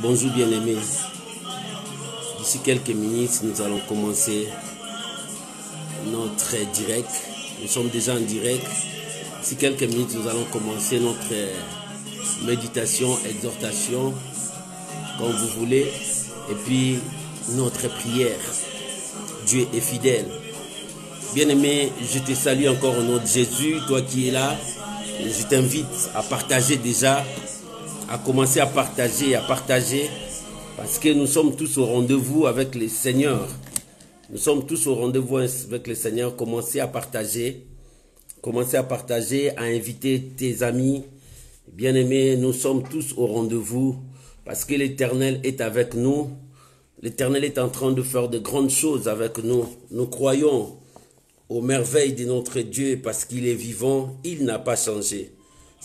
Bonjour bien-aimés. D'ici quelques minutes, nous allons commencer notre direct. Nous sommes déjà en direct. D'ici quelques minutes, nous allons commencer notre méditation, exhortation, comme vous voulez. Et puis, notre prière. Dieu est fidèle. Bien-aimé, je te salue encore au nom de Jésus, toi qui es là. Je t'invite à partager déjà, à commencer à partager, parce que nous sommes tous au rendez-vous avec le Seigneur. Nous sommes tous au rendez-vous avec le Seigneur. Commencez à partager, à inviter tes amis. Bien-aimés, nous sommes tous au rendez-vous parce que l'Éternel est avec nous. L'Éternel est en train de faire de grandes choses avec nous. Nous croyons aux merveilles de notre Dieu parce qu'il est vivant, il n'a pas changé.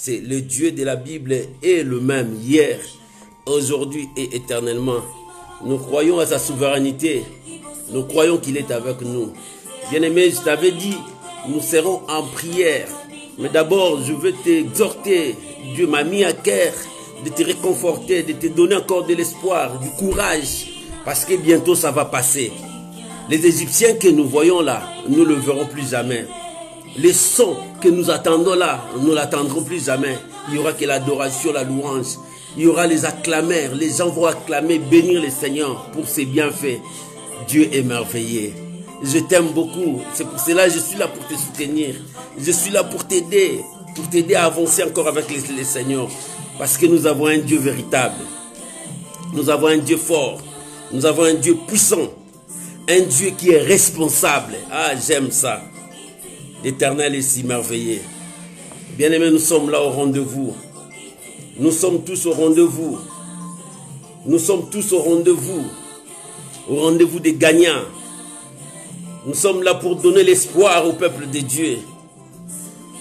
C'est le Dieu de la Bible est le même hier, aujourd'hui et éternellement. Nous croyons à sa souveraineté. Nous croyons qu'il est avec nous. Bien-aimé, je t'avais dit, nous serons en prière. Mais d'abord, je veux t'exhorter. Dieu m'a mis à cœur de te réconforter, de te donner encore de l'espoir, du courage. Parce que bientôt ça va passer. Les Égyptiens que nous voyons là, nous ne le verrons plus jamais. Les sons que nous attendons là, nous ne l'attendrons plus jamais. Il n'y aura que l'adoration, la louange. Il y aura les acclameurs. Les gens vont acclamer, bénir le Seigneur pour ses bienfaits. Dieu est merveilleux. Je t'aime beaucoup. C'est pour cela que je suis là pour te soutenir. Je suis là pour t'aider à avancer encore avec le Seigneur. Parce que nous avons un Dieu véritable. Nous avons un Dieu fort. Nous avons un Dieu puissant. Un Dieu qui est responsable. Ah, j'aime ça. L'Éternel est si merveilleux. Bien-aimés, nous sommes là au rendez-vous. Nous sommes tous au rendez-vous. Nous sommes tous au rendez-vous. Au rendez-vous des gagnants. Nous sommes là pour donner l'espoir au peuple de Dieu.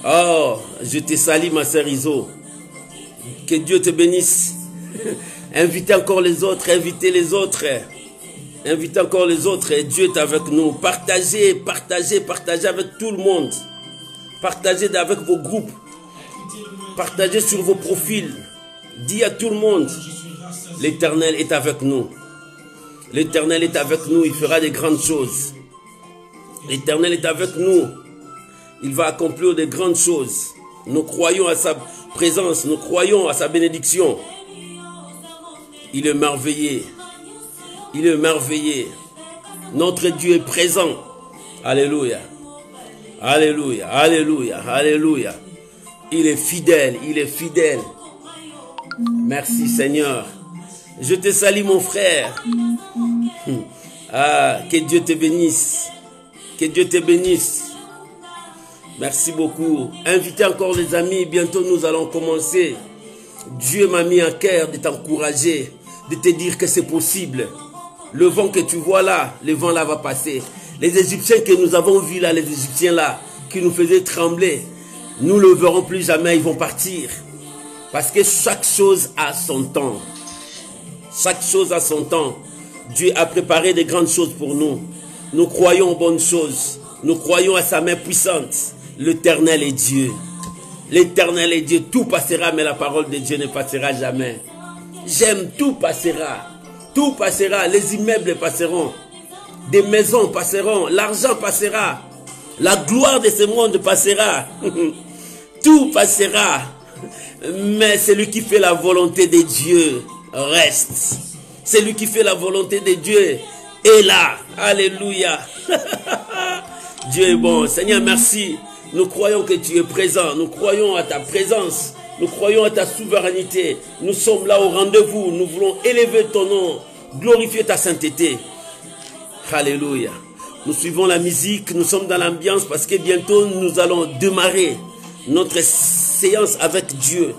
Oh, je te salue ma sœur Iso. Que Dieu te bénisse. Invitez encore les autres, invitez les autres. Invitez encore les autres et Dieu est avec nous. Partagez avec tout le monde. Partagez avec vos groupes. Partagez sur vos profils. Dis à tout le monde, l'Éternel est avec nous. L'Éternel est avec nous, il fera de grandes choses. L'Éternel est avec nous. Il va accomplir de grandes choses. Nous croyons à sa présence, nous croyons à sa bénédiction. Il est merveilleux. Il est merveilleux. Notre Dieu est présent. Alléluia. Alléluia. Alléluia. Alléluia. Il est fidèle. Il est fidèle. Merci Seigneur. Je te salue mon frère. Ah, que Dieu te bénisse. Que Dieu te bénisse. Merci beaucoup. Invitez encore les amis. Bientôt nous allons commencer. Dieu m'a mis à cœur de t'encourager, de te dire que c'est possible. Le vent que tu vois là, le vent là va passer. Les Égyptiens que nous avons vus là, les Égyptiens là, qui nous faisaient trembler, nous ne le verrons plus jamais, ils vont partir. Parce que chaque chose a son temps. Chaque chose a son temps. Dieu a préparé de grandes choses pour nous. Nous croyons aux bonnes choses. Nous croyons à sa main puissante. L'Éternel est Dieu. L'Éternel est Dieu. Tout passera, mais la parole de Dieu ne passera jamais. J'aime, tout passera. Tout passera, les immeubles passeront, des maisons passeront, l'argent passera, la gloire de ce monde passera, tout passera, mais celui qui fait la volonté de Dieu reste. Celui qui fait la volonté de Dieu est là. Alléluia. Dieu est bon. Seigneur, merci. Nous croyons que tu es présent, nous croyons à ta présence. Nous croyons à ta souveraineté. Nous sommes là au rendez-vous. Nous voulons élever ton nom, glorifier ta sainteté. Alléluia. Nous suivons la musique. Nous sommes dans l'ambiance parce que bientôt nous allons démarrer notre séance avec Dieu.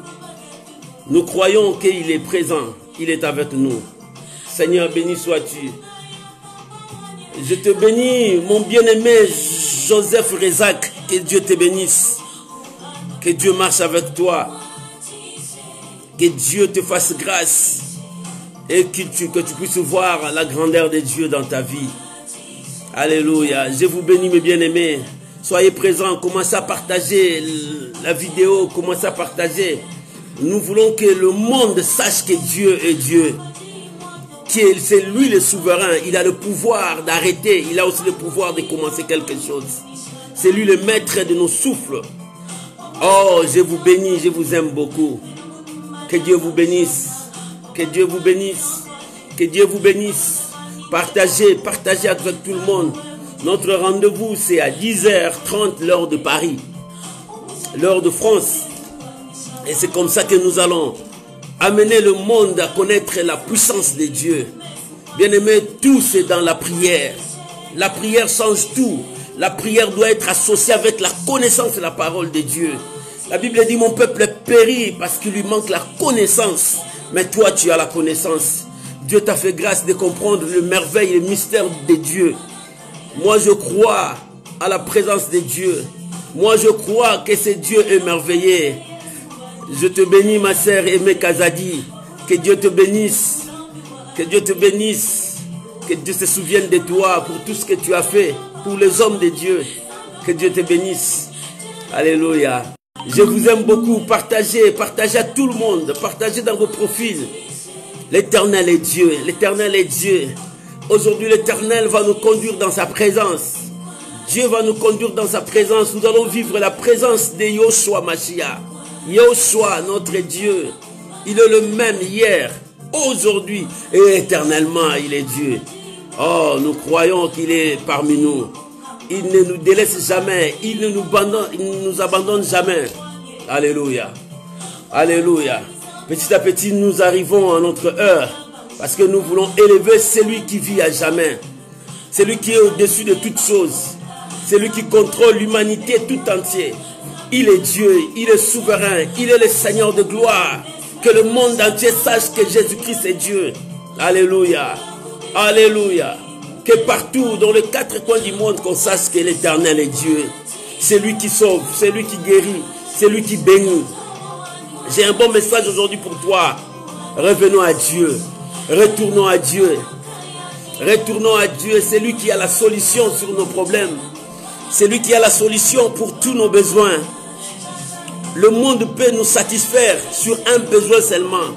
Nous croyons qu'il est présent. Il est avec nous. Seigneur, béni sois-tu. Je te bénis, mon bien-aimé Joseph Rezak. Que Dieu te bénisse. Que Dieu marche avec toi. Que Dieu te fasse grâce et que tu puisses voir la grandeur de Dieu dans ta vie. Alléluia. Je vous bénis mes bien-aimés. Soyez présents, commencez à partager la vidéo, commencez à partager. Nous voulons que le monde sache que Dieu est Dieu. c'est lui le souverain. Il a le pouvoir d'arrêter. Il a aussi le pouvoir de commencer quelque chose. C'est lui le maître de nos souffles. Oh, je vous bénis, je vous aime beaucoup. Que Dieu vous bénisse. Que Dieu vous bénisse. Que Dieu vous bénisse. Partagez, partagez avec tout le monde. Notre rendez-vous, c'est à 10h30 l'heure de Paris. L'heure de France. Et c'est comme ça que nous allons amener le monde à connaître la puissance de Dieu. Bien-aimés, tout c'est dans la prière. La prière change tout. La prière doit être associée avec la connaissance de la parole de Dieu. La Bible dit, mon peuple périt parce qu'il lui manque la connaissance. Mais toi, tu as la connaissance. Dieu t'a fait grâce de comprendre le merveille et le mystère de Dieu. Moi, je crois à la présence de Dieu. Moi, je crois que c'est Dieu émerveillé. Je te bénis, ma sœur Aimée Kazadi. Que Dieu te bénisse. Que Dieu te bénisse. Que Dieu se souvienne de toi pour tout ce que tu as fait. Pour les hommes de Dieu. Que Dieu te bénisse. Alléluia. Je vous aime beaucoup. Partagez. Partagez à tout le monde. Partagez dans vos profils. L'Éternel est Dieu. L'Éternel est Dieu. Aujourd'hui, l'Éternel va nous conduire dans sa présence. Dieu va nous conduire dans sa présence. Nous allons vivre la présence de Yoshua Mashiach. Yoshua, notre Dieu. Il est le même hier, aujourd'hui et éternellement. Il est Dieu. Oh, nous croyons qu'il est parmi nous. Il ne nous délaisse jamais. Il ne nous abandonne jamais. Alléluia. Alléluia. Petit à petit, nous arrivons à notre heure. Parce que nous voulons élever celui qui vit à jamais. Celui qui est au-dessus de toutes choses. Celui qui contrôle l'humanité tout entière. Il est Dieu, il est souverain, il est le Seigneur de gloire. Que le monde entier sache que Jésus-Christ est Dieu. Alléluia. Alléluia. Que partout, dans les quatre coins du monde, qu'on sache que l'Éternel est Dieu. C'est lui qui sauve, c'est lui qui guérit, c'est lui qui bénit. J'ai un bon message aujourd'hui pour toi. Revenons à Dieu. Retournons à Dieu. Retournons à Dieu. C'est lui qui a la solution sur nos problèmes. C'est lui qui a la solution pour tous nos besoins. Le monde peut nous satisfaire sur un besoin seulement.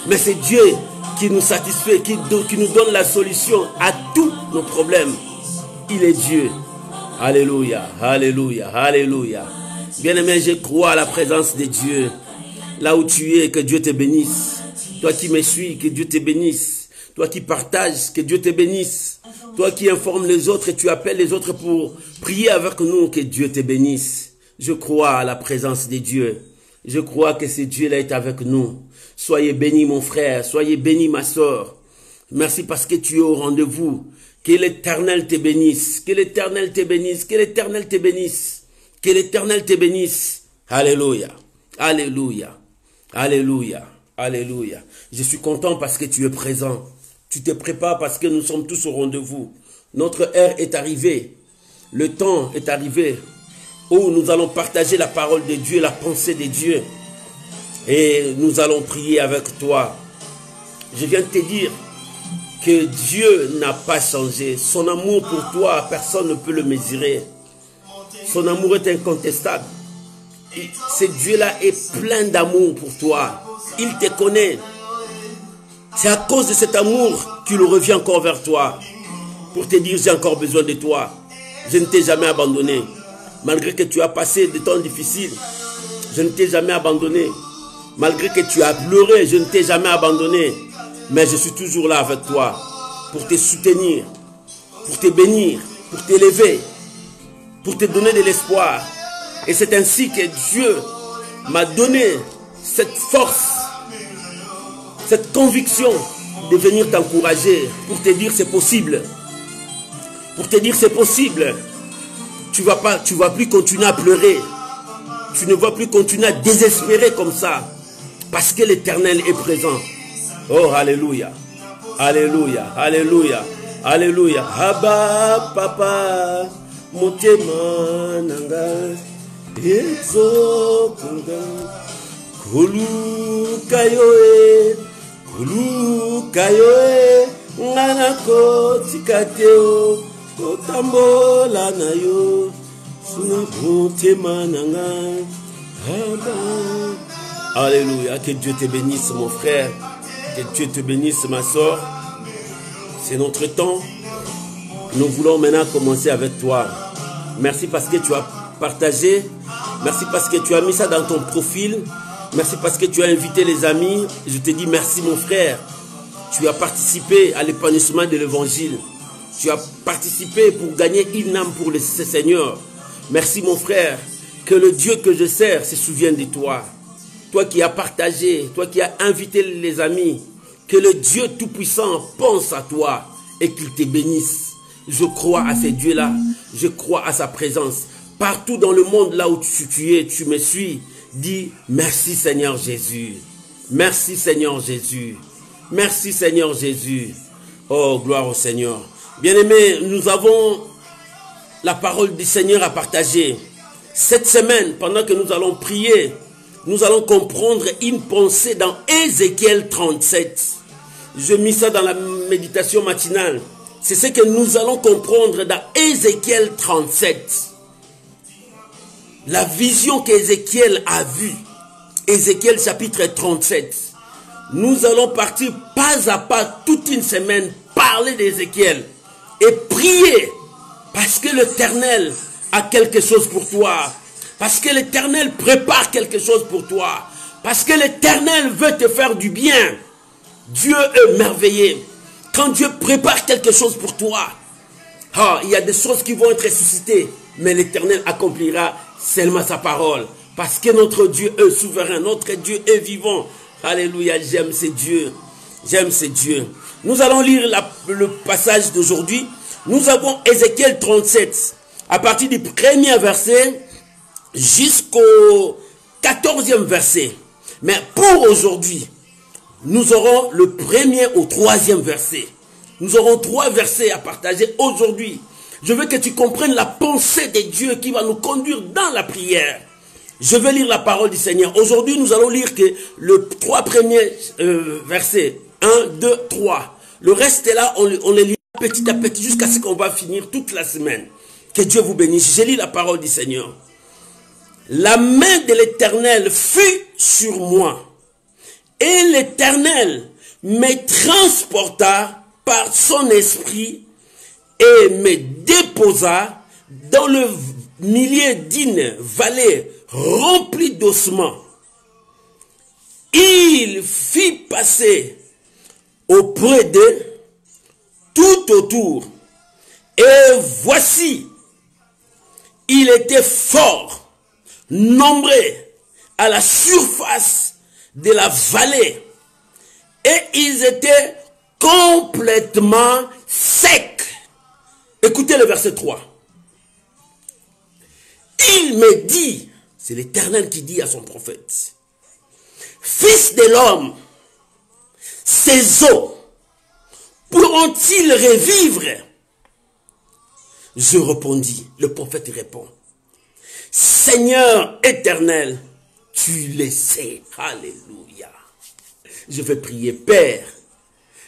Mais c'est Dieu qui nous satisfait, qui nous donne la solution à tous nos problèmes. Il est Dieu. Alléluia, alléluia, alléluia. Bien-aimé, je crois à la présence de Dieu. Là où tu es, que Dieu te bénisse. Toi qui me suis, que Dieu te bénisse. Toi qui partages, que Dieu te bénisse. Toi qui informes les autres et tu appelles les autres pour prier avec nous, que Dieu te bénisse. Je crois à la présence de Dieu. Je crois que ce Dieu-là est avec nous. Soyez bénis mon frère, soyez bénis ma soeur. Merci parce que tu es au rendez-vous. Que l'Éternel te bénisse, que l'Éternel te bénisse, que l'Éternel te bénisse. Que l'Éternel te bénisse. Alléluia, alléluia, alléluia, alléluia. Je suis content parce que tu es présent. Tu te prépares parce que nous sommes tous au rendez-vous. Notre heure est arrivée. Le temps est arrivé où nous allons partager la parole de Dieu, la pensée de Dieu. Et nous allons prier avec toi. Je viens de te dire que Dieu n'a pas changé. Son amour pour toi, personne ne peut le mesurer. Son amour est incontestable. Ce Dieu-là est plein d'amour pour toi. Il te connaît. C'est à cause de cet amour qu'il revient encore vers toi. Pour te dire, j'ai encore besoin de toi. Je ne t'ai jamais abandonné. Malgré que tu as passé des temps difficiles, je ne t'ai jamais abandonné. Malgré que tu as pleuré, je ne t'ai jamais abandonné. Mais je suis toujours là avec toi. Pour te soutenir. Pour te bénir. Pour t'élever. Pour te donner de l'espoir. Et c'est ainsi que Dieu m'a donné cette force, cette conviction de venir t'encourager pour te dire c'est possible. Pour te dire c'est possible. Tu ne vas plus continuer à pleurer. Tu ne vas plus continuer à désespérer comme ça. Parce que l'Éternel est présent. Oh, alléluia. Alléluia. Alléluia. Alléluia. Abba, papa, motema nanga. Ezo kunga. Kulu kayoe. Kulu kayoe. Nganako tikateo. Kotambola na yo. Suna motema nanga. Abba. Alléluia. Que Dieu te bénisse mon frère. Que Dieu te bénisse ma soeur. C'est notre temps. Nous voulons maintenant commencer avec toi. Merci parce que tu as partagé. Merci parce que tu as mis ça dans ton profil. Merci parce que tu as invité les amis. Je te dis merci mon frère. Tu as participé à l'épanouissement de l'évangile. Tu as participé pour gagner une âme pour le Seigneur. Merci mon frère. Que le Dieu que je sers se souvienne de toi. Toi qui as partagé, toi qui as invité les amis. Que le Dieu Tout-Puissant pense à toi et qu'il te bénisse. Je crois à ce Dieu-là. Je crois à sa présence. Partout dans le monde, là où tu es, tu me suis. Dis merci Seigneur Jésus. Merci Seigneur Jésus. Merci Seigneur Jésus. Oh, gloire au Seigneur. Bien-aimés, nous avons la parole du Seigneur à partager. Cette semaine, pendant que nous allons prier, nous allons comprendre une pensée dans Ézéchiel 37. Je mis ça dans la méditation matinale. C'est ce que nous allons comprendre dans Ézéchiel 37. La vision qu'Ézéchiel a vue. Ézéchiel chapitre 37. Nous allons partir pas à pas toute une semaine parler d'Ézéchiel et prier parce que l'Éternel a quelque chose pour toi. Parce que l'Éternel prépare quelque chose pour toi. Parce que l'Éternel veut te faire du bien. Dieu est merveilleux. Quand Dieu prépare quelque chose pour toi, il y a des choses qui vont être ressuscitées. Mais l'Éternel accomplira seulement sa parole. Parce que notre Dieu est souverain. Notre Dieu est vivant. Alléluia, j'aime ce Dieu. J'aime ce Dieu. Nous allons lire le passage d'aujourd'hui. Nous avons Ézéchiel 37. À partir du premier verset jusqu'au 14e verset. Mais pour aujourd'hui, nous aurons le premier au 3e verset. Nous aurons 3 versets à partager aujourd'hui. Je veux que tu comprennes la pensée de Dieu qui va nous conduire dans la prière. Je vais lire la parole du Seigneur. Aujourd'hui, nous allons lire que les 3 premiers versets. 1, 2, 3. Le reste est là, on les lit petit à petit jusqu'à ce qu'on va finir toute la semaine. Que Dieu vous bénisse. Je lis la parole du Seigneur. La main de l'Éternel fut sur moi. Et l'Éternel me transporta par son esprit et me déposa dans le milieu d'une vallée remplie d'ossements. Il fit passer auprès d'eux tout autour. Et voici, il était fort, nombreux à la surface de la vallée. Et ils étaient complètement secs. Écoutez le verset 3. Il me dit, c'est l'Éternel qui dit à son prophète, Fils de l'homme, ces eaux pourront-ils revivre? Je répondis, le prophète répond, Seigneur éternel, tu le sais. Alléluia. Je vais prier, Père.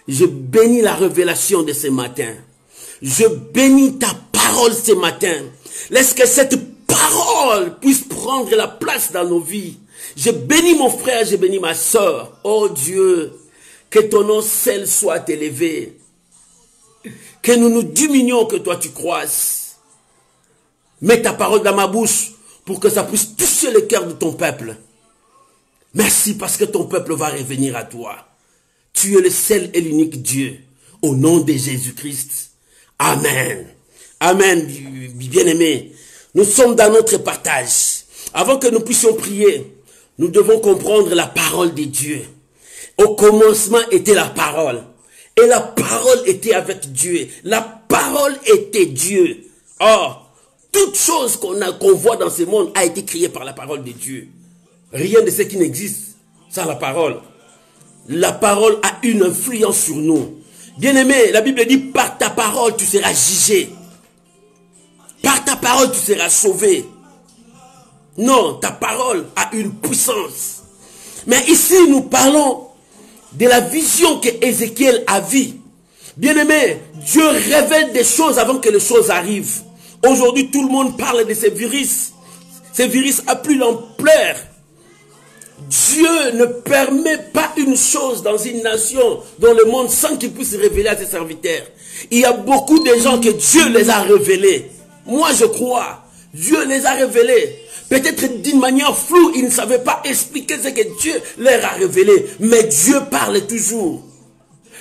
Je bénis la révélation de ce matin. Je bénis ta parole ce matin. Laisse que cette parole puisse prendre la place dans nos vies. Je bénis mon frère, je bénis ma soeur. Oh Dieu, que ton nom seul soit élevé. Que nous nous diminuions, que toi tu croisses. Mets ta parole dans ma bouche pour que ça puisse toucher le cœur de ton peuple. Merci parce que ton peuple va revenir à toi. Tu es le seul et l'unique Dieu. Au nom de Jésus-Christ. Amen. Amen, bien-aimés. Nous sommes dans notre partage. Avant que nous puissions prier, nous devons comprendre la parole de Dieu. Au commencement était la parole. Et la parole était avec Dieu. La parole était Dieu. Or, toute chose qu'on voit dans ce monde a été créée par la parole de Dieu. Rien de ce qui n'existe sans la parole. La parole a une influence sur nous. Bien-aimé, la Bible dit, par ta parole, tu seras jugé. Par ta parole, tu seras sauvé. Non, ta parole a une puissance. Mais ici, nous parlons de la vision que Ézéchiel a vue. Bien-aimé, Dieu révèle des choses avant que les choses arrivent. Aujourd'hui, tout le monde parle de ces virus. Ces virus a pris l'ampleur. Dieu ne permet pas une chose dans une nation, dans le monde, sans qu'il puisse révéler à ses serviteurs. Il y a beaucoup de gens que Dieu les a révélés. Moi, je crois. Dieu les a révélés. Peut-être d'une manière floue, ils ne savaient pas expliquer ce que Dieu leur a révélé. Mais Dieu parle toujours.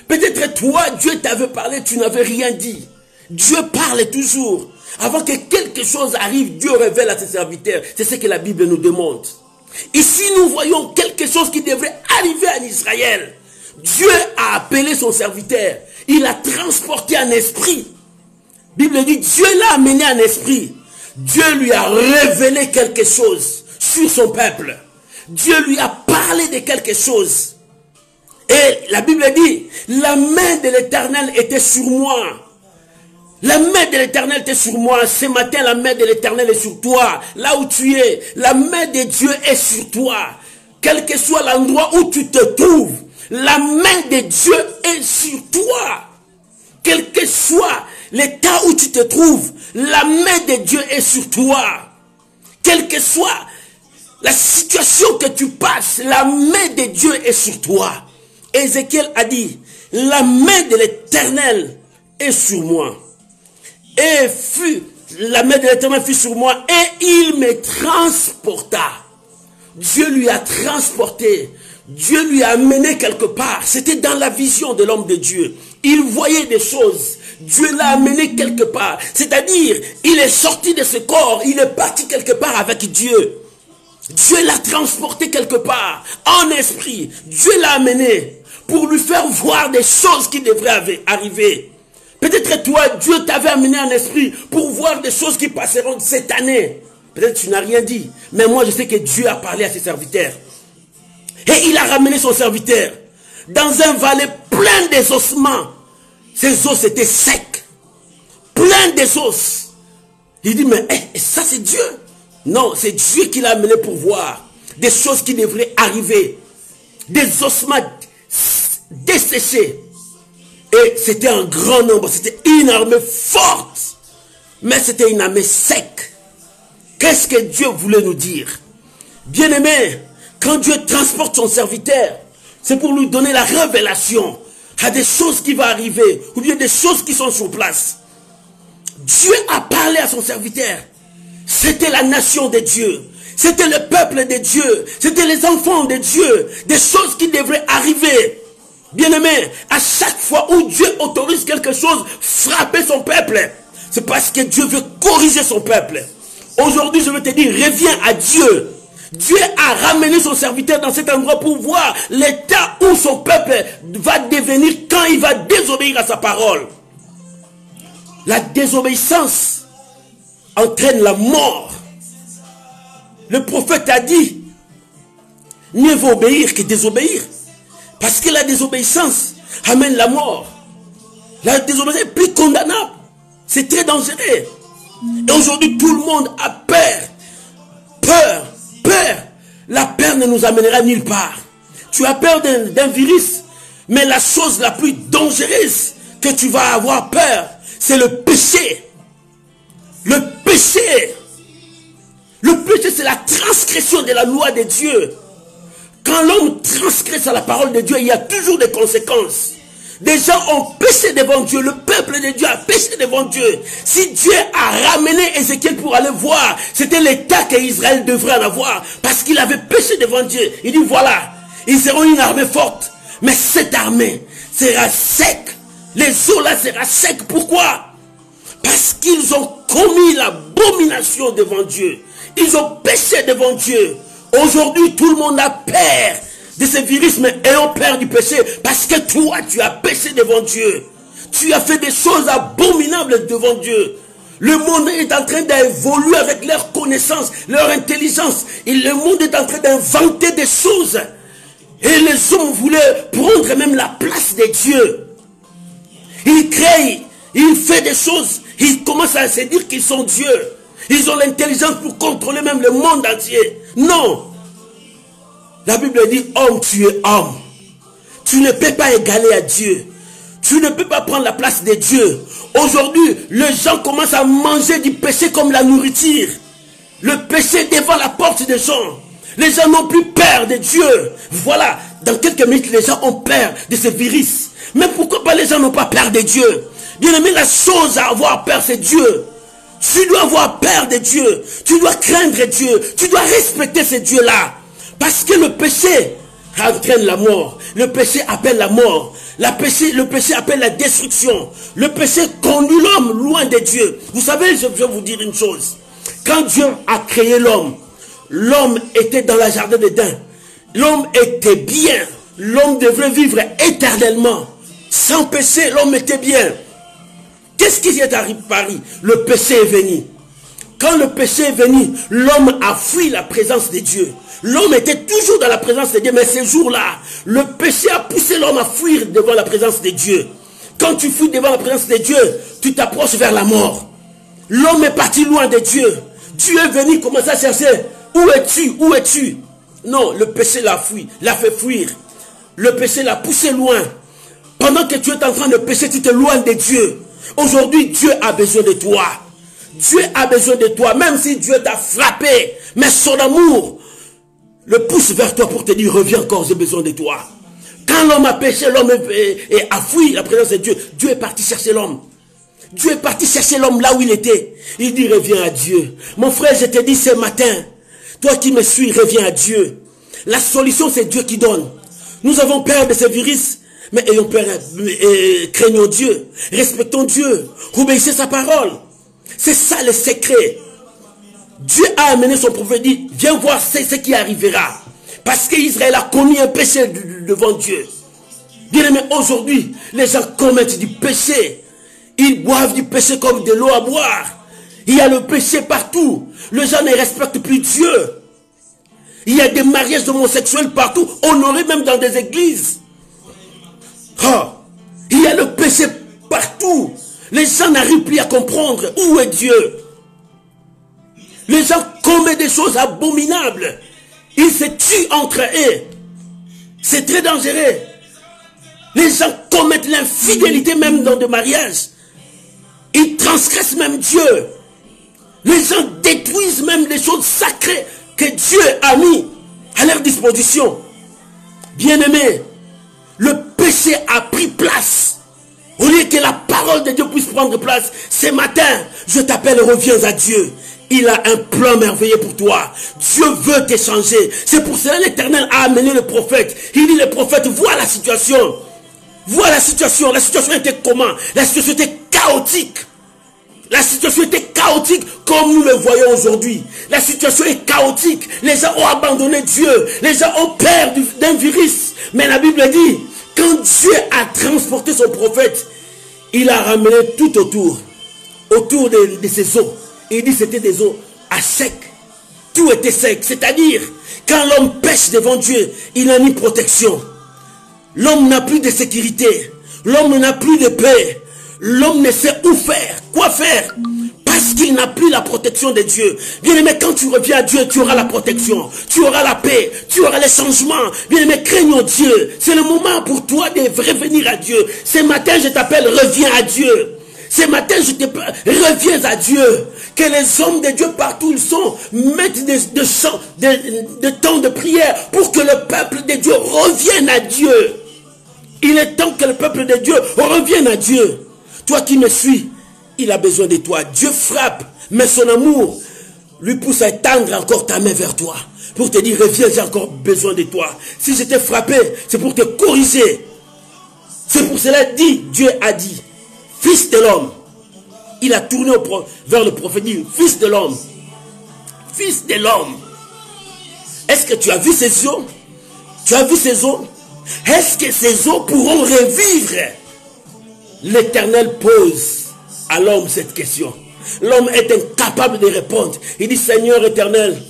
Peut-être toi, Dieu t'avait parlé, tu n'avais rien dit. Dieu parle toujours. Avant que quelque chose arrive, Dieu révèle à ses serviteurs. C'est ce que la Bible nous demande. Ici, nous voyons quelque chose qui devrait arriver en Israël. Dieu a appelé son serviteur. Il l'a transporté en esprit. La Bible dit, Dieu l'a amené en esprit. Dieu lui a révélé quelque chose sur son peuple. Dieu lui a parlé de quelque chose. Et la Bible dit, la main de l'Éternel était sur moi. La main de l'Éternel était sur moi. Ce matin, la main de l'Éternel est sur toi. Là où tu es, la main de Dieu est sur toi. Quel que soit l'endroit où tu te trouves, la main de Dieu est sur toi. Quel que soit l'état où tu te trouves, la main de Dieu est sur toi. Quelle que soit la situation que tu passes, la main de Dieu est sur toi. Ézéchiel a dit, la main de l'Éternel est sur moi. Et la main de l'Éternel fut sur moi et il me transporta. Dieu lui a transporté. Dieu lui a amené quelque part. C'était dans la vision de l'homme de Dieu. Il voyait des choses. Dieu l'a amené quelque part. C'est-à-dire, il est sorti de ce corps. Il est parti quelque part avec Dieu. Dieu l'a transporté quelque part. En esprit. Dieu l'a amené pour lui faire voir des choses qui devraient arriver. Peut-être toi, Dieu t'avait amené en esprit pour voir des choses qui passeront cette année. Peut-être tu n'as rien dit. Mais moi, je sais que Dieu a parlé à ses serviteurs. Et il a ramené son serviteur dans un vallée plein des ossements. Ces os étaient secs. Plein des os. Il dit, mais ça c'est Dieu. Non, c'est Dieu qui l'a amené pour voir des choses qui devraient arriver. Des ossements desséchés. Et c'était un grand nombre. C'était une armée forte. Mais c'était une armée sec. Qu'est-ce que Dieu voulait nous dire? Bien-aimé, quand Dieu transporte son serviteur, c'est pour lui donner la révélation à des choses qui vont arriver, ou bien des choses qui sont sur place. Dieu a parlé à son serviteur. C'était la nation de Dieu. C'était le peuple de Dieu. C'était les enfants de Dieu. Des choses qui devraient arriver. Bien-aimé, à chaque fois où Dieu autorise quelque chose, frapper son peuple, c'est parce que Dieu veut corriger son peuple. Aujourd'hui, je veux te dire, reviens à Dieu. Dieu a ramené son serviteur dans cet endroit pour voir l'état où son peuple va devenir quand il va désobéir à sa parole. La désobéissance entraîne la mort. Le prophète a dit, mieux vaut obéir que désobéir. Parce que la désobéissance amène la mort. La désobéissance est plus condamnable. C'est très dangereux. Et aujourd'hui, tout le monde a peur. Peur. Peur. La peur ne nous amènera nulle part. Tu as peur d'un virus. Mais la chose la plus dangereuse que tu vas avoir peur, c'est le péché. Le péché. Le péché, c'est la transgression de la loi de Dieu. Quand l'homme transgresse à la parole de Dieu, il y a toujours des conséquences. Des gens ont péché devant Dieu. Le peuple de Dieu a péché devant Dieu. Si Dieu a ramené Ézéchiel pour aller voir, c'était l'état qu'Israël devrait en avoir. Parce qu'il avait péché devant Dieu. Il dit voilà, ils seront une armée forte. Mais cette armée sera sec. Les eaux là sera sec. Pourquoi? Parce qu'ils ont commis l'abomination devant Dieu. Ils ont péché devant Dieu. Aujourd'hui, tout le monde a peur de ce virus, mais ayant peur du péché, parce que toi, tu as péché devant Dieu. Tu as fait des choses abominables devant Dieu. Le monde est en train d'évoluer avec leur connaissance, leur intelligence. Et le monde est en train d'inventer des choses. Et les hommes voulaient prendre même la place de Dieu. Ils créent, ils font des choses. Ils commencent à se dire qu'ils sont Dieu. Ils ont l'intelligence pour contrôler même le monde entier. Non. La Bible dit, homme, tu es homme. Tu ne peux pas égaler à Dieu. Tu ne peux pas prendre la place de Dieu. Aujourd'hui, les gens commencent à manger du péché comme la nourriture. Le péché devant la porte des gens. Les gens n'ont plus peur de Dieu. Voilà, dans quelques minutes, les gens ont peur de ce virus. Mais pourquoi pas les gens n'ont pas peur de Dieu? Bien aimé, la chose à avoir peur, c'est Dieu. Tu dois avoir peur de Dieu. Tu dois craindre Dieu. Tu dois respecter ce Dieu-là. Parce que le péché entraîne la mort. Le péché appelle la mort. Le péché appelle la destruction. Le péché conduit l'homme loin de Dieu. Vous savez, je vais vous dire une chose. Quand Dieu a créé l'homme, l'homme était dans la jardin d'Éden. L'homme était bien. L'homme devrait vivre éternellement. Sans péché, l'homme était bien. Qu'est-ce qui est arrivé à Paris? Le péché est venu. Quand le péché est venu, l'homme a fui la présence de Dieu. L'homme était toujours dans la présence de Dieu, mais ces jours-là, le péché a poussé l'homme à fuir devant la présence de Dieu. Quand tu fuis devant la présence de Dieu, tu t'approches vers la mort. L'homme est parti loin de Dieu. Dieu est venu commencer à chercher. Où es-tu? Où es-tu? Non, le péché l'a fui, l'a fait fuir. Le péché l'a poussé loin. Pendant que tu es en train de pécher, tu t'éloignes de Dieu. Aujourd'hui, Dieu a besoin de toi. Dieu a besoin de toi, même si Dieu t'a frappé. Mais son amour le pousse vers toi pour te dire, reviens encore, j'ai besoin de toi. Quand l'homme a péché, l'homme a fui la présence de Dieu. Dieu est parti chercher l'homme. Dieu est parti chercher l'homme là où il était. Il dit, reviens à Dieu. Mon frère, je te dis ce matin, toi qui me suis, reviens à Dieu. La solution, c'est Dieu qui donne. Nous avons peur de ce virus. Mais ayons peur, craignons Dieu, respectons Dieu, obéissez sa parole. C'est ça le secret. Dieu a amené son prophète, dit, viens voir ce qui arrivera. Parce qu'Israël a commis un péché devant Dieu. Bien aimé, aujourd'hui, les gens commettent du péché. Ils boivent du péché comme de l'eau à boire. Il y a le péché partout. Les gens ne respectent plus Dieu. Il y a des mariages homosexuels partout, honorés même dans des églises. Oh, il y a le péché partout. Les gens n'arrivent plus à comprendre où est Dieu. Les gens commettent des choses abominables. Ils se tuent entre eux. C'est très dangereux. Les gens commettent l'infidélité même dans des mariages. Ils transgressent même Dieu. Les gens détruisent même les choses sacrées que Dieu a mis à leur disposition. Bien-aimés, le péché a pris place. Au lieu que la parole de Dieu puisse prendre place, ce matin, je t'appelle, reviens à Dieu. Il a un plan merveilleux pour toi. Dieu veut t'échanger. C'est pour cela que l'Éternel a amené le prophète. Il dit, le prophète, vois la situation. Vois la situation. La situation était comment? La situation était chaotique. La situation était chaotique comme nous le voyons aujourd'hui. La situation est chaotique. Les gens ont abandonné Dieu. Les gens ont peur d'un virus. Mais la Bible dit, quand Dieu a transporté son prophète, il a ramené tout autour de ces eaux. Il dit que c'était des eaux à sec. Tout était sec. C'est-à-dire, quand l'homme pêche devant Dieu, il n'a ni protection. L'homme n'a plus de sécurité. L'homme n'a plus de paix. L'homme ne sait où faire, quoi faire. Parce qu'il n'a plus la protection de Dieu. Bien aimé, quand tu reviens à Dieu, tu auras la protection. Tu auras la paix. Tu auras les changements. Bien aimé, craignons Dieu. C'est le moment pour toi de revenir à Dieu. Ce matin, je t'appelle, reviens à Dieu. Ce matin, je te reviens à Dieu. Que les hommes de Dieu partout ils sont mettent des temps de prière pour que le peuple de Dieu revienne à Dieu. Il est temps que le peuple de Dieu revienne à Dieu. Toi qui me suis, il a besoin de toi. Dieu frappe, mais son amour lui pousse à étendre encore ta main vers toi. Pour te dire, reviens, j'ai encore besoin de toi. Si je t'ai frappé, c'est pour te corriger. C'est pour cela dit, Dieu a dit, fils de l'homme. Il a tourné vers le prophète, dit, fils de l'homme. Fils de l'homme. Est-ce que tu as vu ces eaux? Tu as vu ces eaux? Est-ce que ces eaux pourront revivre? L'Éternel pose à l'homme cette question. L'homme est incapable de répondre. Il dit, Seigneur éternel,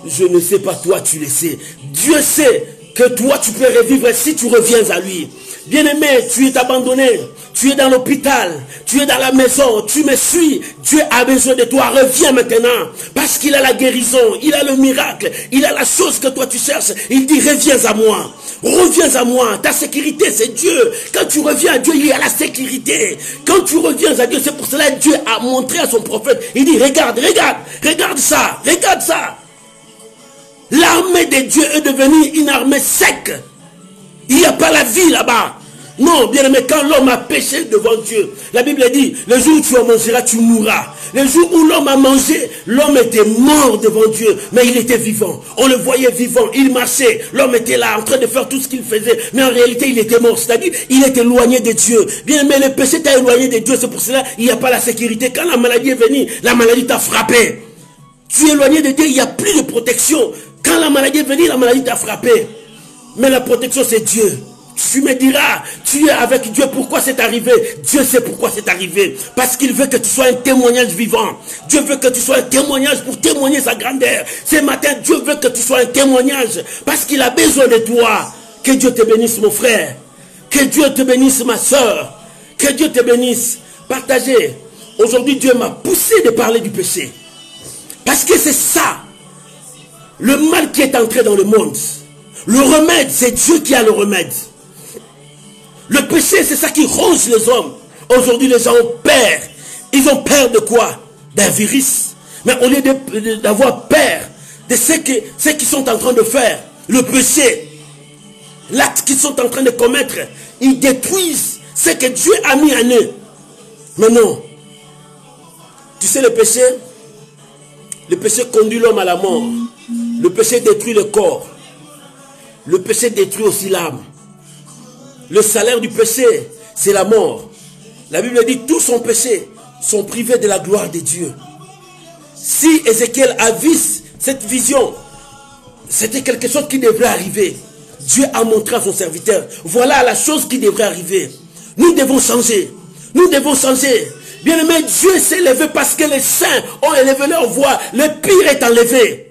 je ne sais pas, toi tu le sais. Dieu sait que toi tu peux revivre si tu reviens à lui. Bien-aimé, tu es abandonné, tu es dans l'hôpital, tu es dans la maison, tu me suis. Dieu a besoin de toi, reviens maintenant. Parce qu'il a la guérison, il a le miracle, il a la chose que toi tu cherches. Il dit, reviens à moi. Reviens à moi, ta sécurité c'est Dieu. Quand tu reviens à Dieu, il y a la sécurité. Quand tu reviens à Dieu, c'est pour cela que Dieu a montré à son prophète. Il dit, regarde, regarde, regarde ça, regarde ça. L'armée de Dieu est devenue une armée sec. Il n'y a pas la vie là-bas. Non, bien aimé, quand l'homme a péché devant Dieu, la Bible dit, le jour où tu en mangeras, tu mourras. Le jour où l'homme a mangé, l'homme était mort devant Dieu, mais il était vivant. On le voyait vivant, il marchait, l'homme était là en train de faire tout ce qu'il faisait, mais en réalité il était mort, c'est-à-dire il est éloigné de Dieu. Bien aimé, le péché t'a éloigné de Dieu, c'est pour cela qu'il n'y a pas la sécurité. Quand la maladie est venue, la maladie t'a frappé. Tu es éloigné de Dieu, il n'y a plus de protection. Quand la maladie est venue, la maladie t'a frappé. Mais la protection c'est Dieu. Tu me diras, tu es avec Dieu, pourquoi c'est arrivé? Dieu sait pourquoi c'est arrivé. Parce qu'il veut que tu sois un témoignage vivant. Dieu veut que tu sois un témoignage pour témoigner sa grandeur. Ce matin, Dieu veut que tu sois un témoignage parce qu'il a besoin de toi. Que Dieu te bénisse, mon frère. Que Dieu te bénisse, ma soeur. Que Dieu te bénisse. Partagez. Aujourd'hui, Dieu m'a poussé de parler du péché. Parce que c'est ça, le mal qui est entré dans le monde. Le remède, c'est Dieu qui a le remède. Le péché, c'est ça qui ronge les hommes. Aujourd'hui, les gens ont peur. Ils ont peur de quoi? D'un virus. Mais au lieu d'avoir peur de ce qu'ils sont en train de faire, le péché, l'acte qu'ils sont en train de commettre, ils détruisent ce que Dieu a mis en eux. Mais non. Tu sais, le péché conduit l'homme à la mort. Le péché détruit le corps. Le péché détruit aussi l'âme. Le salaire du péché, c'est la mort. La Bible dit, tous son péché sont privés de la gloire de Dieu. Si Ézéchiel a vu cette vision, c'était quelque chose qui devrait arriver. Dieu a montré à son serviteur, voilà la chose qui devrait arriver. Nous devons changer. Nous devons changer. Bien aimé, Dieu s'est élevé parce que les saints ont élevé leur voix. Le pire est enlevé.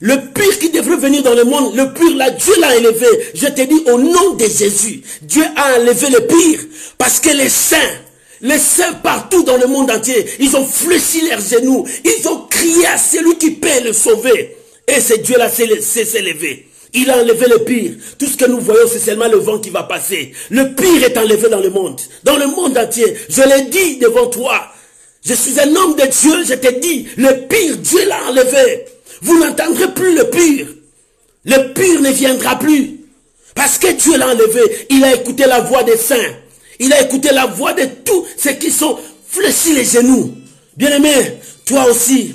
Le pire qui devrait venir dans le monde, le pire là, Dieu l'a élevé. Je te dis au nom de Jésus, Dieu a enlevé le pire. Parce que les saints partout dans le monde entier, ils ont fléchi leurs genoux. Ils ont crié à celui qui peut le sauver. Et ce Dieu là s'est élevé. Il a enlevé le pire. Tout ce que nous voyons, c'est seulement le vent qui va passer. Le pire est enlevé dans le monde. Dans le monde entier. Je l'ai dit devant toi. Je suis un homme de Dieu, je te dis, le pire, Dieu l'a enlevé. Vous n'entendrez plus le pire. Le pire ne viendra plus. Parce que Dieu l'a enlevé. Il a écouté la voix des saints. Il a écouté la voix de tous ceux qui sont fléchis les genoux. Bien-aimé, toi aussi,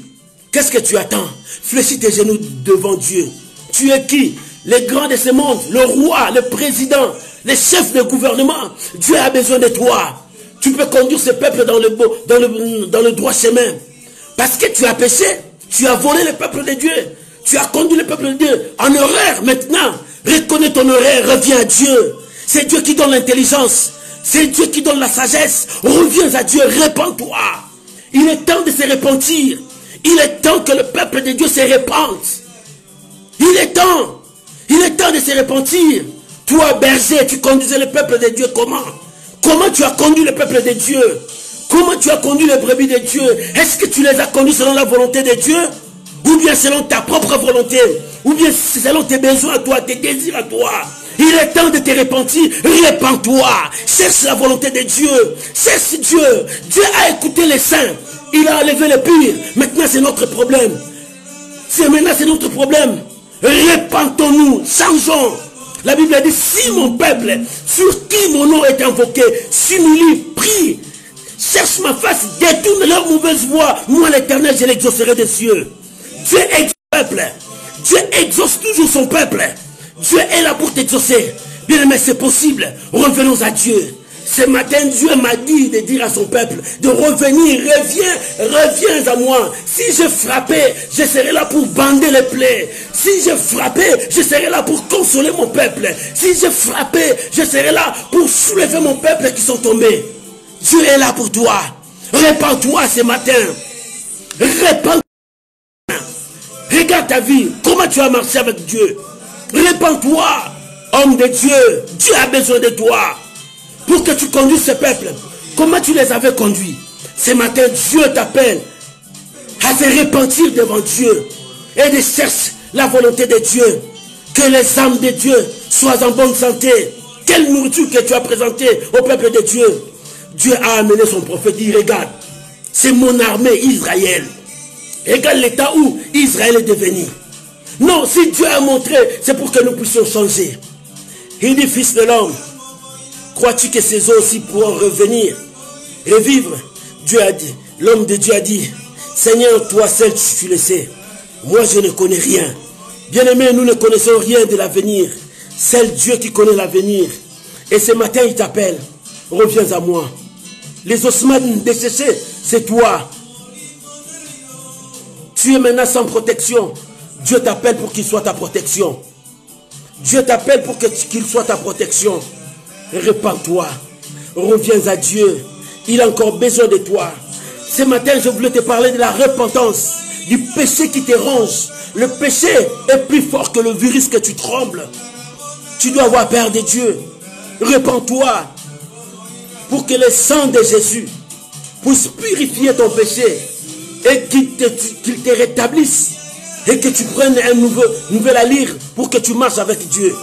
qu'est-ce que tu attends? Fléchis tes genoux devant Dieu. Tu es qui? Les grands de ce monde, le roi, le président, les chefs de gouvernement. Dieu a besoin de toi. Tu peux conduire ce peuple dans le droit chemin. Parce que tu as péché. Tu as volé le peuple de Dieu. Tu as conduit le peuple de Dieu en erreur. Maintenant, reconnais ton erreur, reviens à Dieu. C'est Dieu qui donne l'intelligence. C'est Dieu qui donne la sagesse. Reviens à Dieu, répands-toi. Il est temps de se repentir. Il est temps que le peuple de Dieu se répande. Il est temps. Il est temps de se repentir. Toi, berger, tu conduisais le peuple de Dieu comment? Comment tu as conduit le peuple de Dieu? Comment tu as conduit les brebis de Dieu? Est-ce que tu les as conduits selon la volonté de Dieu? Ou bien selon ta propre volonté? Ou bien selon tes besoins à toi, tes désirs à toi? Il est temps de te repentir. Répands-toi. Cherche la volonté de Dieu. Cherche Dieu. Dieu a écouté les saints. Il a enlevé le pire. Maintenant, c'est notre problème. Maintenant, c'est notre problème. Répentons-nous. Changeons. La Bible dit, si mon peuple, sur qui mon nom est invoqué, s'humilie, prie, cherche ma face, détourne leur mauvaise voie. Moi, l'Éternel, je l'exaucerai des cieux. Dieu exauce son peuple. Dieu exauce toujours son peuple. Dieu est là pour t'exaucer. Bien aimé, c'est possible. Revenons à Dieu. Ce matin, Dieu m'a dit de dire à son peuple de revenir. Reviens à moi. Si je frappais, je serai là pour bander les plaies. Si je frappais, je serai là pour consoler mon peuple. Si je frappais, je serai là pour soulever mon peuple qui sont tombés. Dieu est là pour toi. Répands-toi ce matin. Répands-toi. Regarde ta vie. Comment tu as marché avec Dieu. Répands-toi. Homme de Dieu. Dieu a besoin de toi. Pour que tu conduises ce peuple. Comment tu les avais conduits. Ce matin, Dieu t'appelle à se repentir devant Dieu. Et de chercher la volonté de Dieu. Que les âmes de Dieu soient en bonne santé. Quelle nourriture que tu as présentée au peuple de Dieu. Dieu a amené son prophète, dit, regarde, c'est mon armée Israël. Regarde l'état où Israël est devenu. Non, si Dieu a montré, c'est pour que nous puissions changer. Il dit, fils de l'homme, crois-tu que ces eaux aussi pourront revenir, revivre? Dieu a dit, l'homme de Dieu a dit, Seigneur, toi seul tu le sais. Moi je ne connais rien. Bien-aimés, nous ne connaissons rien de l'avenir. C'est Dieu qui connaît l'avenir. Et ce matin, il t'appelle. Reviens à moi. Les ossements desséchés, c'est toi. Tu es maintenant sans protection. Dieu t'appelle pour qu'il soit ta protection. Dieu t'appelle pour qu'il soit ta protection. Répands-toi. Reviens à Dieu. Il a encore besoin de toi. Ce matin, je voulais te parler de la repentance, du péché qui te ronge. Le péché est plus fort que le virus que tu trembles. Tu dois avoir peur de Dieu. Répands-toi pour que le sang de Jésus puisse purifier ton péché et qu'il te rétablisse et que tu prennes un nouvel allure pour que tu marches avec Dieu.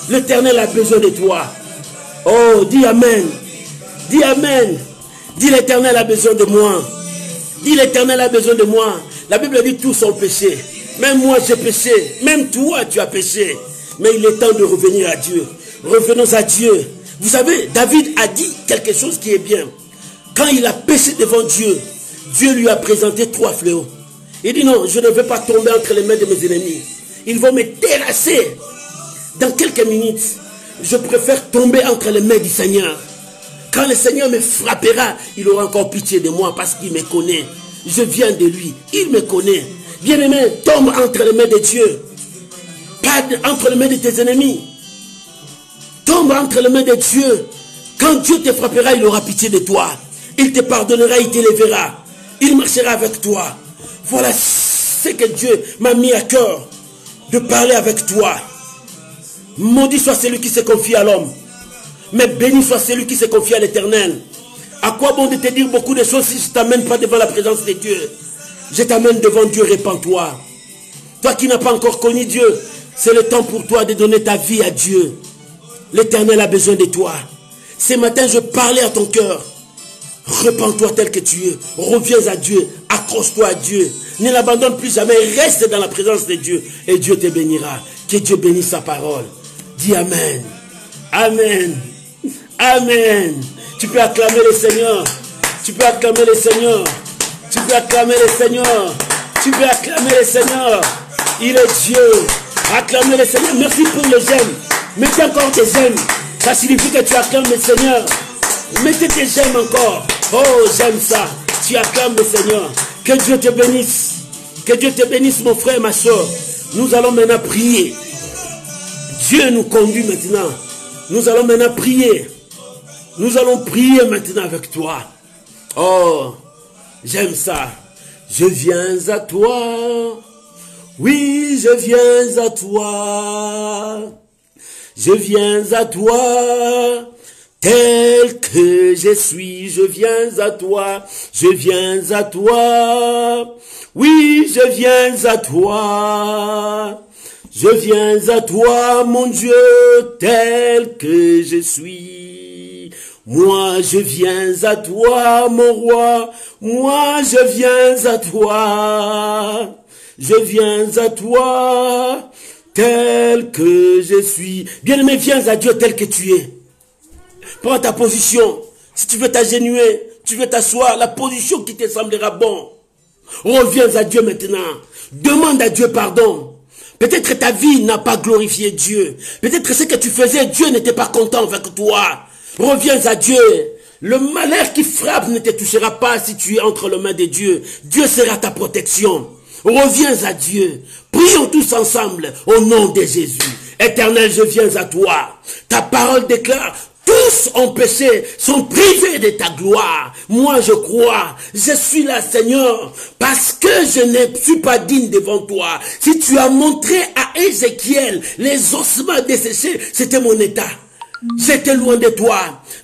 L'Éternel a besoin de toi. Oh, dis Amen. Dis Amen. Dis l'Éternel a besoin de moi. Dis l'Éternel a besoin de moi. La Bible dit tous ont péché. Même moi j'ai péché. Même toi tu as péché. Mais il est temps de revenir à Dieu. Revenons à Dieu. Vous savez, David a dit quelque chose qui est bien. Quand il a péché devant Dieu, Dieu lui a présenté 3 fléaux. Il dit non, je ne veux pas tomber entre les mains de mes ennemis. Ils vont me terrasser. Dans quelques minutes, je préfère tomber entre les mains du Seigneur. Quand le Seigneur me frappera, il aura encore pitié de moi parce qu'il me connaît. Je viens de lui, il me connaît. Bien-aimé, tombe entre les mains de Dieu. Pas entre les mains de tes ennemis. Tombe entre les mains de Dieu. Quand Dieu te frappera, il aura pitié de toi. Il te pardonnera, il t'élèvera. Il marchera avec toi. Voilà ce que Dieu m'a mis à cœur de parler avec toi. Maudit soit celui qui se confie à l'homme. Mais béni soit celui qui se confie à l'Éternel. À quoi bon de te dire beaucoup de choses si je ne t'amène pas devant la présence de Dieu? Je t'amène devant Dieu, répands-toi. Toi qui n'as pas encore connu Dieu, c'est le temps pour toi de donner ta vie à Dieu. L'Éternel a besoin de toi. Ce matin, je parlais à ton cœur. Repends-toi tel que tu es. Reviens à Dieu. Accroche-toi à Dieu. Ne l'abandonne plus jamais. Reste dans la présence de Dieu. Et Dieu te bénira. Que Dieu bénisse sa parole. Dis Amen. Amen. Amen. Tu peux acclamer le Seigneur. Tu peux acclamer le Seigneur. Tu peux acclamer le Seigneur. Tu peux acclamer le Seigneur. Il est Dieu. Acclamer le Seigneur. Merci pour le j'aime. Mettez encore tes j'aime. Ça signifie que tu acclames le Seigneur. Mettez tes j'aime encore. Oh, j'aime ça. Tu acclames le Seigneur. Que Dieu te bénisse. Que Dieu te bénisse, mon frère, ma soeur. Nous allons maintenant prier. Dieu nous conduit maintenant. Nous allons maintenant prier. Nous allons prier maintenant avec toi. Oh, j'aime ça. Je viens à toi. Oui, je viens à toi. Je viens à toi. Tel que je suis, je viens à toi. Je viens à toi. Oui, je viens à toi. Je viens à toi, mon Dieu, tel que je suis. Moi, je viens à toi, mon roi. Moi, je viens à toi. Je viens à toi, tel que je suis. Bien-aimé, viens à Dieu tel que tu es. Prends ta position. Si tu veux t'agenouiller, tu veux t'asseoir, la position qui te semblera bon. Reviens à Dieu maintenant. Demande à Dieu pardon. Peut-être que ta vie n'a pas glorifié Dieu. Peut-être que ce que tu faisais, Dieu n'était pas content avec toi. Reviens à Dieu. Le malheur qui frappe ne te touchera pas si tu es entre les mains de Dieu. Dieu sera ta protection. Reviens à Dieu. Prions tous ensemble au nom de Jésus. Éternel, je viens à toi. Ta parole déclare: tous ont péché, sont privés de ta gloire. Moi, je crois, je suis là, Seigneur, parce que je ne suis pas digne devant toi. Si tu as montré à Ézéchiel les ossements desséchés, c'était mon état. j'étais loin de toi.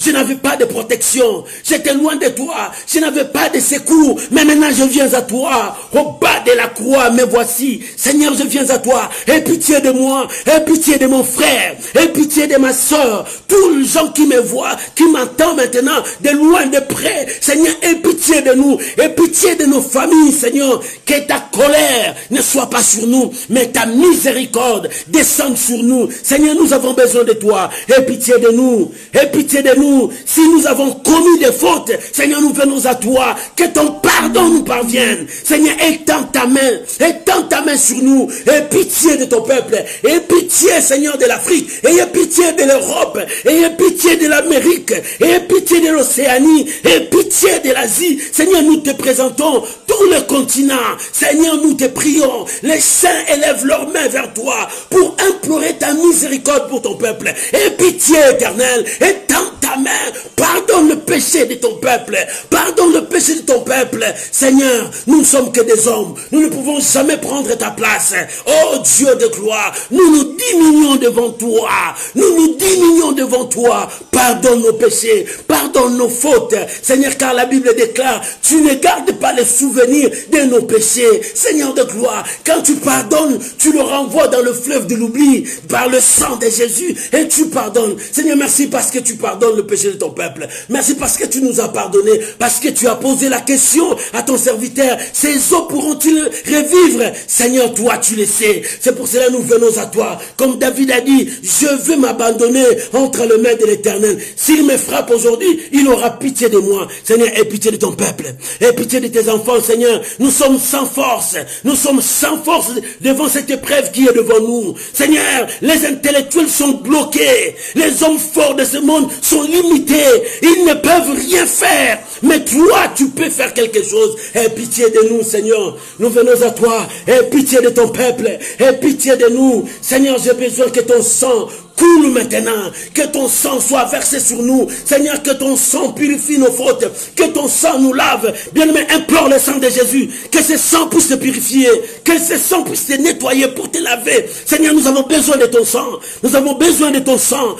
Je n'avais pas de protection. J'étais loin de toi. Je n'avais pas de secours. Mais maintenant, je viens à toi. Au bas de la croix, me voici. Seigneur, je viens à toi. Aie pitié de moi. Aie pitié de mon frère. Aie pitié de ma soeur. Tous les gens qui me voient, qui m'entendent maintenant, de loin, de près. Seigneur, aie pitié de nous. Aie pitié de nos familles, Seigneur. Que ta colère ne soit pas sur nous, mais ta miséricorde descende sur nous. Seigneur, nous avons besoin de toi. Aie pitié de nous. Aie pitié de nous. Si nous avons commis des fautes, Seigneur, nous venons à toi. Que ton pardon nous parvienne. Seigneur, étends ta main sur nous. Aie pitié de ton peuple. Aie pitié, Seigneur, de l'Afrique. Aie pitié de l'Europe. Aie pitié de l'Amérique. Aie pitié de l'Océanie. Aie pitié de l'Asie. Seigneur, nous te présentons tout le continent. Seigneur, nous te prions. Les saints élèvent leurs mains vers toi pour implorer ta miséricorde pour ton peuple. Aie pitié, Éternel. Étends ta main. Pardonne le péché de ton peuple. Pardonne le péché de ton peuple. Seigneur, nous ne sommes que des hommes. Nous ne pouvons jamais prendre ta place. Oh Dieu de gloire, nous nous diminuons devant toi. Nous nous diminuons devant toi. Pardonne nos péchés. Pardonne nos fautes. Seigneur, car la Bible déclare, tu ne gardes pas les souvenirs de nos péchés. Seigneur de gloire, quand tu pardonnes, tu le renvoies dans le fleuve de l'oubli par le sang de Jésus et tu pardonnes. Seigneur, merci parce que tu pardonnes le péché de ton peuple. Merci parce que tu nous as pardonné, parce que tu as posé la question à ton serviteur, ces eaux pourront-ils revivre? Seigneur, toi tu le sais. C'est pour cela que nous venons à toi. Comme David a dit, je veux m'abandonner entre les mains de l'Éternel. S'il me frappe aujourd'hui, il aura pitié de moi. Seigneur, aie pitié de ton peuple. Aie pitié de tes enfants, Seigneur. Nous sommes sans force. Nous sommes sans force devant cette épreuve qui est devant nous. Seigneur, les intellectuels sont bloqués. Les hommes forts de ce monde sont limités. Ils ne peuvent rien faire. Mais toi, tu peux faire quelque chose. Aie pitié de nous, Seigneur. Nous venons à toi. Aie pitié de ton peuple. Aie pitié de nous. Seigneur, j'ai besoin que ton sang coule maintenant, que ton sang soit versé sur nous. Seigneur, que ton sang purifie nos fautes, que ton sang nous lave. Bien-aimé, implore le sang de Jésus, que ce sang puisse te purifier, que ce sang puisse te nettoyer pour te laver. Seigneur, nous avons besoin de ton sang. Nous avons besoin de ton sang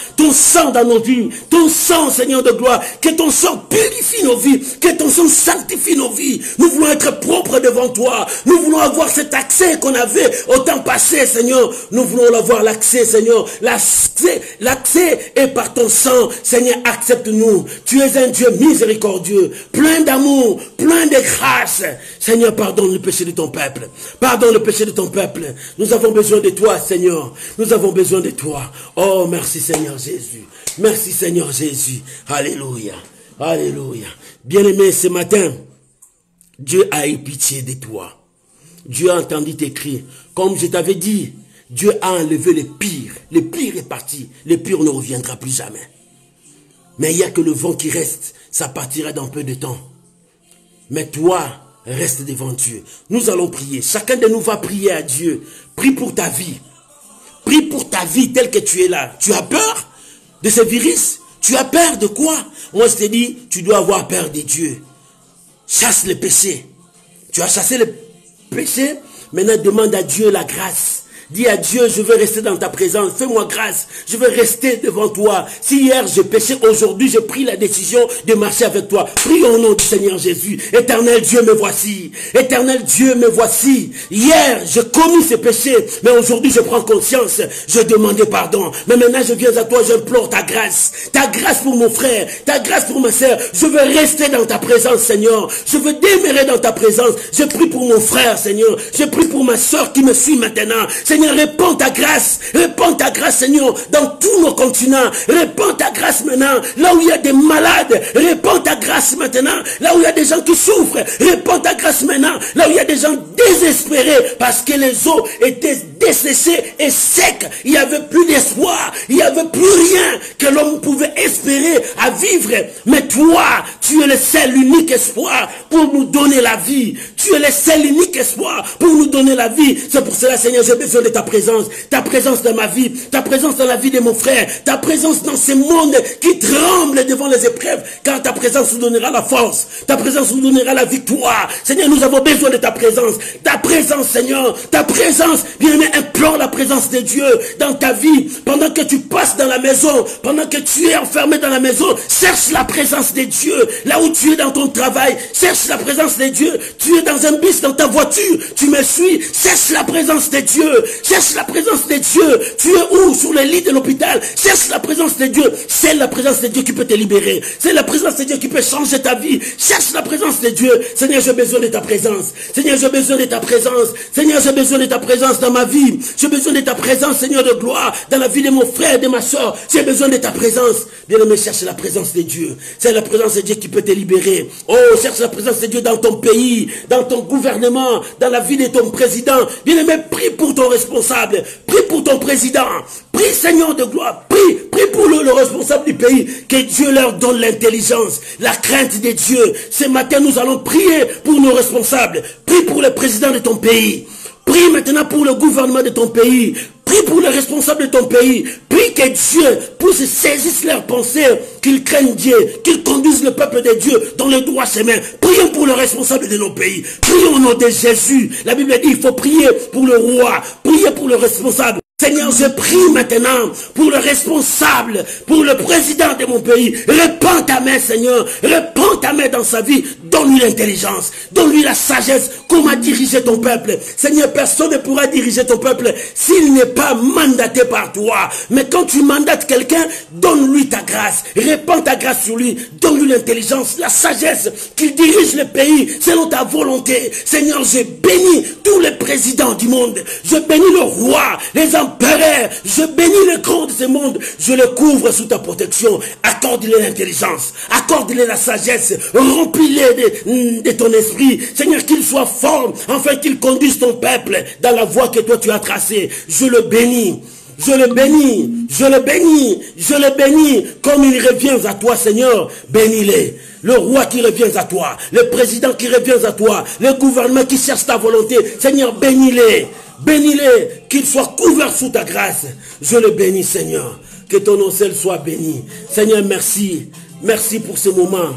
dans nos vies, ton sang, Seigneur de gloire, que ton sang purifie nos vies, que ton sang sanctifie nos vies. Nous voulons être propres devant toi. Nous voulons avoir cet accès qu'on avait au temps passé, Seigneur. Nous voulons avoir l'accès, Seigneur. L'accès est par ton sang. Seigneur, accepte-nous. Tu es un Dieu miséricordieux, plein d'amour, plein de grâce. Seigneur, pardonne le péché de ton peuple. Pardonne le péché de ton peuple. Nous avons besoin de toi, Seigneur. Nous avons besoin de toi. Oh, merci Seigneur Jésus. Merci Seigneur Jésus. Alléluia. Alléluia. Bien-aimé, ce matin, Dieu a eu pitié de toi. Dieu a entendu tes cris. Comme je t'avais dit, Dieu a enlevé le pire. Le pire est parti. Le pire ne reviendra plus jamais. Mais il n'y a que le vent qui reste. Ça partira dans peu de temps. Mais toi, reste devant Dieu. Nous allons prier. Chacun de nous va prier à Dieu. Prie pour ta vie. Prie pour ta vie telle que tu es là. Tu as peur de ce virus? Tu as peur de quoi? Moi, je te dis, tu dois avoir peur de Dieu. Chasse le péché. Tu as chassé le péché. Maintenant, demande à Dieu la grâce. Dis à Dieu, je veux rester dans ta présence. Fais-moi grâce. Je veux rester devant toi. Si hier j'ai péché, aujourd'hui j'ai pris la décision de marcher avec toi. Prie au nom du Seigneur Jésus. Éternel Dieu, me voici. Éternel Dieu, me voici. Hier, j'ai commis ce péché. Mais aujourd'hui, je prends conscience. Je demandais pardon. Mais maintenant, je viens à toi. J'implore ta grâce. Ta grâce pour mon frère. Ta grâce pour ma sœur. Je veux rester dans ta présence, Seigneur. Je veux demeurer dans ta présence. Je prie pour mon frère, Seigneur. Je prie pour ma sœur qui me suit maintenant. Seigneur, répands ta grâce, Seigneur, dans tous nos continents. Répands ta grâce maintenant, là où il y a des malades. Répands ta grâce maintenant, là où il y a des gens qui souffrent. Répands ta grâce maintenant, là où il y a des gens désespérés, parce que les eaux étaient desséchées et secs. Il n'y avait plus d'espoir, il n'y avait plus rien que l'homme pouvait espérer à vivre. Mais toi, Tu es le seul unique espoir pour nous donner la vie. Tu es le seul unique espoir pour nous donner la vie. C'est pour cela, Seigneur, j'ai besoin de ta présence. Ta présence dans ma vie, ta présence dans la vie de mon frère, ta présence dans ce monde qui tremble devant les épreuves, car ta présence nous donnera la force, ta présence nous donnera la victoire. Seigneur, nous avons besoin de ta présence, Seigneur, ta présence. Bien-aimé, implore la présence de Dieu dans ta vie, pendant que tu passes dans la maison, pendant que tu es enfermé dans la maison, cherche la présence de Dieu, là où tu es dans ton travail, cherche la présence de Dieu, tu es dans un bus, dans ta voiture, tu me suis, cherche la présence de Dieu, cherche la présence de Dieu, tu es où? Sur le lit de l'hôpital, cherche la présence de Dieu, c'est la présence de Dieu qui peut te libérer, c'est la présence de Dieu qui peut changer ta vie, cherche la présence de Dieu. Seigneur, j'ai besoin de ta présence, Seigneur, j'ai besoin de ta présence, Seigneur, j'ai besoin de ta présence dans ma vie, j'ai besoin de ta présence, Seigneur de gloire, dans la vie de mon frère, de ma soeur, j'ai besoin de ta présence. Bien-aimé, cherche la présence de Dieu, c'est la présence de Dieu qui peut te libérer. Oh, cherche la présence de Dieu dans ton pays, dans ton gouvernement, dans la vie de ton président. Bien-aimé, prie pour ton responsable, prie pour ton président, prie, Seigneur de gloire, prie pour le responsable du pays, que Dieu leur donne l'intelligence, la crainte de Dieu. Ce matin, nous allons prier pour nos responsables, prie pour le président de ton pays, prie maintenant pour le gouvernement de ton pays, prie pour les responsables de ton pays, prie que Dieu puisse saisir leurs pensées, qu'ils craignent Dieu, qu'ils conduisent le peuple de Dieu dans le droit chemin. Prions pour les responsables de nos pays, prions au nom de Jésus. La Bible dit, il faut prier pour le roi, prier pour le responsable. Seigneur, je prie maintenant pour le responsable, pour le président de mon pays. Répands ta main, Seigneur. Répands ta main dans sa vie. Donne-lui l'intelligence. Donne-lui la sagesse. Comment diriger ton peuple. Seigneur, personne ne pourra diriger ton peuple s'il n'est pas mandaté par toi. Mais quand tu mandates quelqu'un, donne-lui ta grâce. Répands ta grâce sur lui. Donne-lui l'intelligence, la sagesse, qu'il dirige le pays selon ta volonté. Seigneur, je bénis tous les présidents du monde. Je bénis le roi, les empereurs. Je bénis le grand de ce monde. Je le couvre sous ta protection. Accorde-les l'intelligence. Accorde-les la sagesse. Remplis-les de ton esprit. Seigneur, qu'ils soient forts, afin qu'ils conduisent ton peuple dans la voie que toi tu as tracée. Je le bénis. Je le bénis. Je le bénis. Je le bénis. Comme il revient à toi, Seigneur, bénis-les. Le roi qui revient à toi. Le président qui revient à toi. Le gouvernement qui cherche ta volonté. Seigneur, bénis-les. Bénis-les, qu'ils soient couverts sous ta grâce. Je le bénis, Seigneur. Que ton nom seul soit béni. Seigneur, merci. Merci pour ce moment.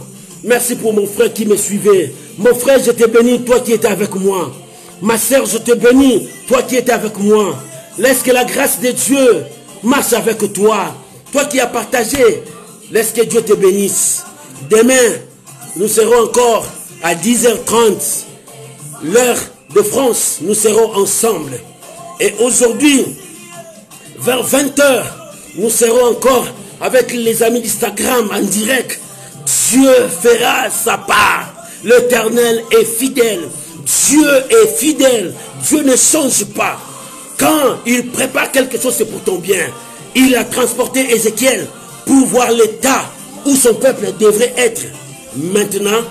Merci pour mon frère qui me suivait. Mon frère, je te bénis, toi qui étais avec moi. Ma sœur, je te bénis, toi qui étais avec moi. Laisse que la grâce de Dieu marche avec toi. Toi qui as partagé, laisse que Dieu te bénisse. Demain, nous serons encore à 10h30. L'heure de France, nous serons ensemble. Et aujourd'hui, vers 20h, nous serons encore avec les amis d'Instagram en direct. Dieu fera sa part. L'Éternel est fidèle. Dieu est fidèle. Dieu ne change pas. Quand il prépare quelque chose, c'est pour ton bien. Il a transporté Ézéchiel pour voir l'état où son peuple devrait être. Maintenant,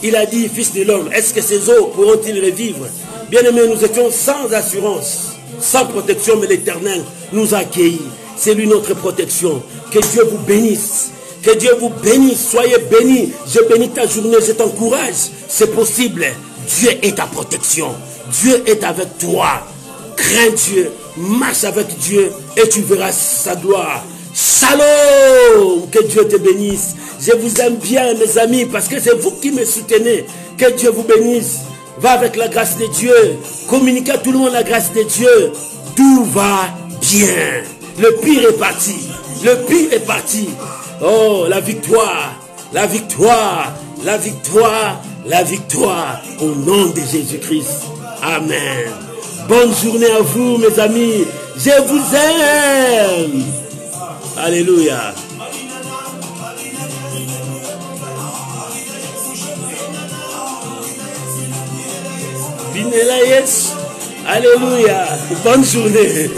il a dit, fils de l'homme, est-ce que ces eaux pourront-ils revivre? Bien-aimés, nous étions sans assurance, sans protection, mais l'Éternel nous a accueillis. C'est lui notre protection. Que Dieu vous bénisse. Que Dieu vous bénisse. Soyez bénis. Je bénis ta journée, je t'encourage. C'est possible. Dieu est ta protection. Dieu est avec toi. Crains Dieu. Marche avec Dieu et tu verras sa gloire. Shalom. Que Dieu te bénisse. Je vous aime bien, mes amis, parce que c'est vous qui me soutenez. Que Dieu vous bénisse. Va avec la grâce de Dieu. Communiquez à tout le monde la grâce de Dieu. Tout va bien. Le pire est parti. Le pire est parti. Oh, la victoire. La victoire. La victoire. La victoire. Au nom de Jésus-Christ. Amen. Bonne journée à vous, mes amis. Je vous aime. Alléluia. Alléluia. Bonne journée.